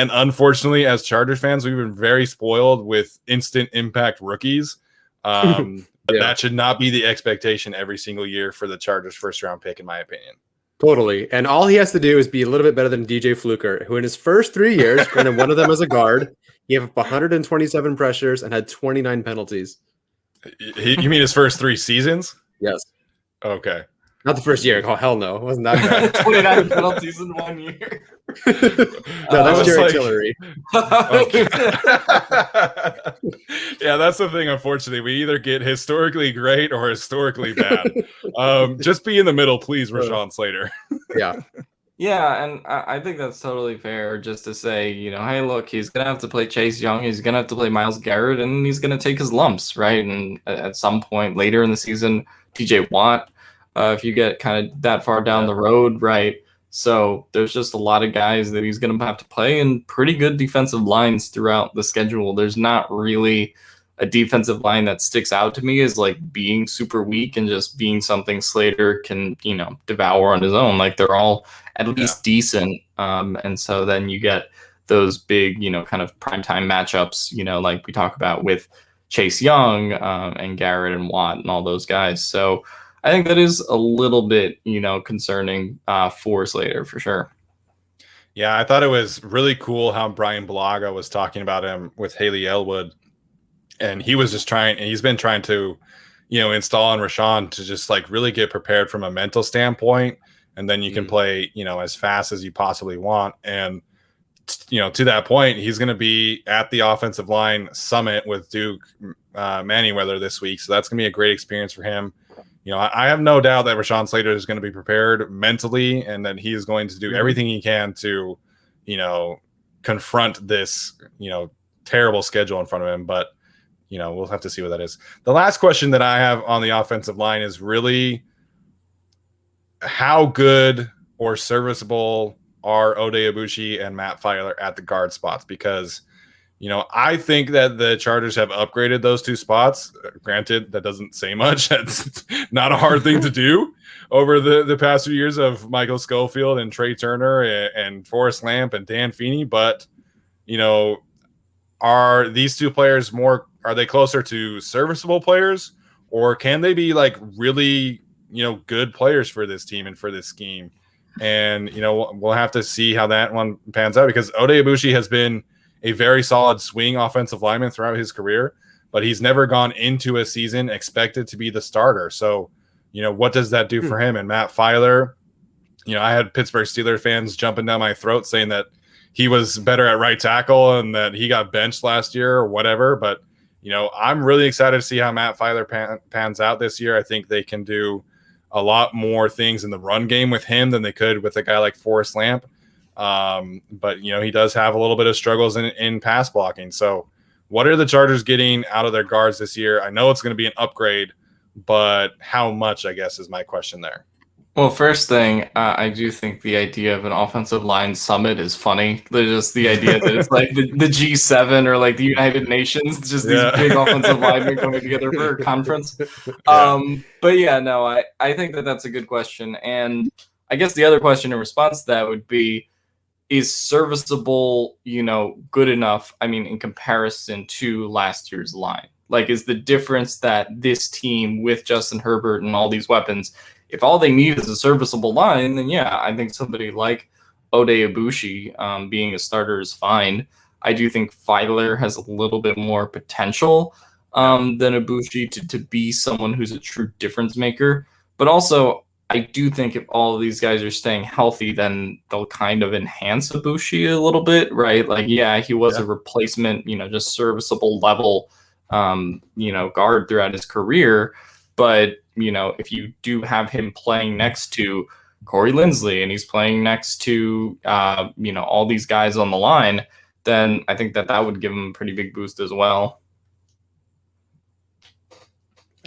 as Chargers fans, we've been very spoiled with instant impact rookies. But that should not be the expectation every single year for the Chargers first round pick, in my opinion. Totally. And all he has to do is be a little bit better than DJ Fluker, who in his first 3 years, granted one of them as a guard, he had 127 pressures and had 29 penalties. You mean his first 3 seasons? Yes. Okay. Not the first year. Oh, hell no. It wasn't that bad. 29 penalties in 1 year. No, that's Jerry Tillery. Okay. Yeah, that's the thing, unfortunately. We either get historically great or historically bad. Just be in the middle, please, Rashawn Slater. Yeah, and I think that's totally fair just to say, hey, look, he's going to have to play Chase Young, he's going to have to play Myles Garrett, and he's going to take his lumps, right? And at some point later in the season, TJ Watt, if you get kind of that far down the road, right? So there's just a lot of guys that he's going to have to play in pretty good defensive lines throughout the schedule. There's not really a defensive line that sticks out to me as like being super weak and just being something Slater can, devour on his own. Like they're all at least decent. And so then you get those big, kind of primetime matchups, like we talk about with Chase Young and Garrett and Watt and all those guys. So I think that is a little bit, concerning for Slater for sure. Yeah, I thought it was really cool how Brian Balaga was talking about him with Haley Elwood. And he was just he's been trying to, install on Rashawn to just like really get prepared from a mental standpoint. And then you can play, as fast as you possibly want. And, to that point, he's going to be at the offensive line summit with Duke Manyweather this week. So that's going to be a great experience for him. I have no doubt that Rashawn Slater is going to be prepared mentally and that he is going to do everything he can to, confront this, terrible schedule in front of him. But, we'll have to see what that is. The last question that I have on the offensive line is really how good or serviceable are Ode Ibushi and Matt Filer at the guard spots? Because, I think that the Chargers have upgraded those two spots. Granted, that doesn't say much. That's not a hard thing to do over the past few years of Michael Schofield and Trey Turner and Forrest Lamp and Dan Feeney. But, are these two players are they closer to serviceable players, or can they be like really, good players for this team and for this scheme? And, we'll have to see how that one pans out, because Ode Ibushi has been a very solid swing offensive lineman throughout his career, but he's never gone into a season expected to be the starter. So, what does that do for him? And Matt Filer, I had Pittsburgh Steelers fans jumping down my throat saying that he was better at right tackle and that he got benched last year or whatever. But, I'm really excited to see how Matt Filer pans out this year. I think they can do a lot more things in the run game with him than they could with a guy like Forrest Lamp. But, he does have a little bit of struggles in pass blocking. So what are the Chargers getting out of their guards this year? I know it's going to be an upgrade, but how much, I guess, is my question there. Well, first thing, I do think the idea of an offensive line summit is funny. There's just the idea that it's like the G7 or like the United Nations, just these big offensive linemen coming together for a conference. But yeah, no, I think that's a good question. And I guess the other question in response to that would be, is serviceable, good enough, in comparison to last year's line? Like, is the difference that this team with Justin Herbert and all these weapons, if all they need is a serviceable line, then yeah, I think somebody like Ode Ibushi being a starter is fine. I do think Filer has a little bit more potential than Ibushi to be someone who's a true difference maker. But also, I do think if all of these guys are staying healthy, then they'll kind of enhance Ibushi a little bit, right? Like, yeah, he was a replacement, just serviceable level, guard throughout his career. But, if you do have him playing next to Corey Linsley and he's playing next to, all these guys on the line, then I think that would give him a pretty big boost as well.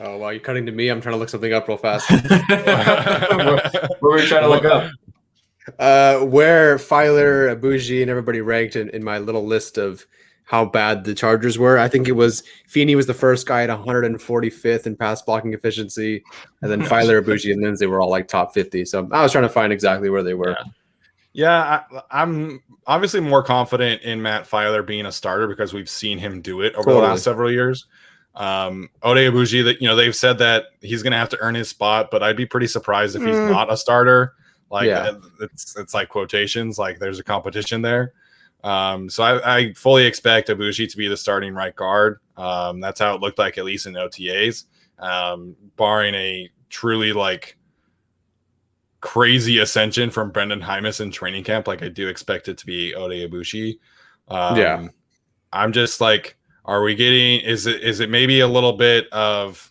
Oh, while you're cutting to me, I'm trying to look something up real fast. What were we trying to look up? Where Filer, Ibushi, and everybody ranked in my little list of how bad the Chargers were. I think it was Feeney was the first guy at 145th in pass blocking efficiency, and then Filer, Ibushi, and Lindsay were all like top 50. So I was trying to find exactly where they were. Yeah, I'm obviously more confident in Matt Filer being a starter because we've seen him do it over the last several years. Ode Ibushi, that they've said that he's going to have to earn his spot, but I'd be pretty surprised if he's not a starter. Like it's like quotations, like there's a competition there. So I fully expect Ibushi to be the starting right guard. That's how it looked like, at least in OTAs, barring a truly like crazy ascension from Brendan Hymus in training camp. Like I do expect it to be Ode Ibushi. I'm just like, are we getting? Is it maybe a little bit of,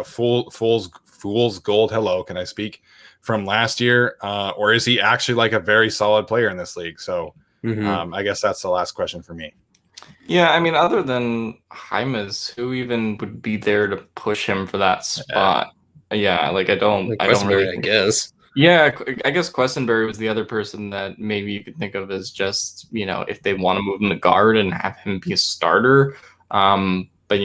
fool's gold? Hello, can I speak? From last year, or is he actually like a very solid player in this league? So I guess that's the last question for me. Yeah, other than Hymas, who even would be there to push him for that spot? Yeah, like I don't really. I guess. Yeah, I guess Questenberry was the other person that maybe you could think of as just, if they want to move him to guard and have him be a starter. But,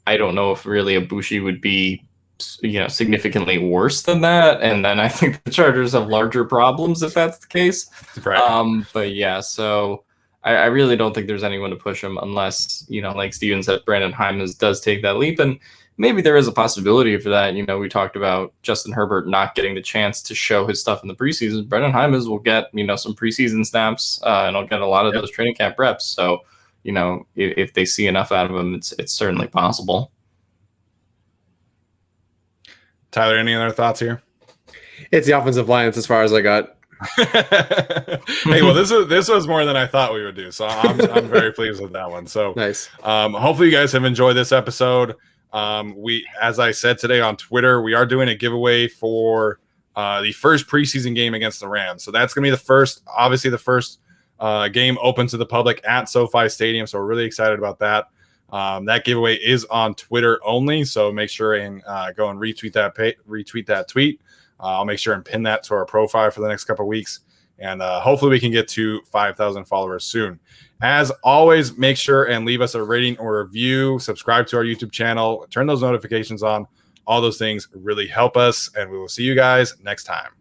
I don't know if really Ibushi would be, significantly worse than that. And then I think the Chargers have larger problems if that's the case. Right. But yeah, so I really don't think there's anyone to push him unless, like Steven said, Brandon Hymas does take that leap. And maybe there is a possibility for that. We talked about Justin Herbert not getting the chance to show his stuff in the preseason. Brandon Hymas will get, some preseason snaps and I'll get a lot of those training camp reps. So, if they see enough out of him, it's certainly possible. Tyler, any other thoughts here? It's the offensive line. That's as far as I got. Hey, well, this was more than I thought we would do. So I'm very pleased with that one. So nice. Hopefully you guys have enjoyed this episode. As I said today on Twitter, we are doing a giveaway for the first preseason game against the Rams. So that's going to be the first game open to the public at SoFi Stadium. So we're really excited about that. That giveaway is on Twitter only. So make sure and go and retweet that tweet. I'll make sure and pin that to our profile for the next couple of weeks. And hopefully we can get to 5,000 followers soon. As always, make sure and leave us a rating or review. Subscribe to our YouTube channel. Turn those notifications on. All those things really help us. And we will see you guys next time.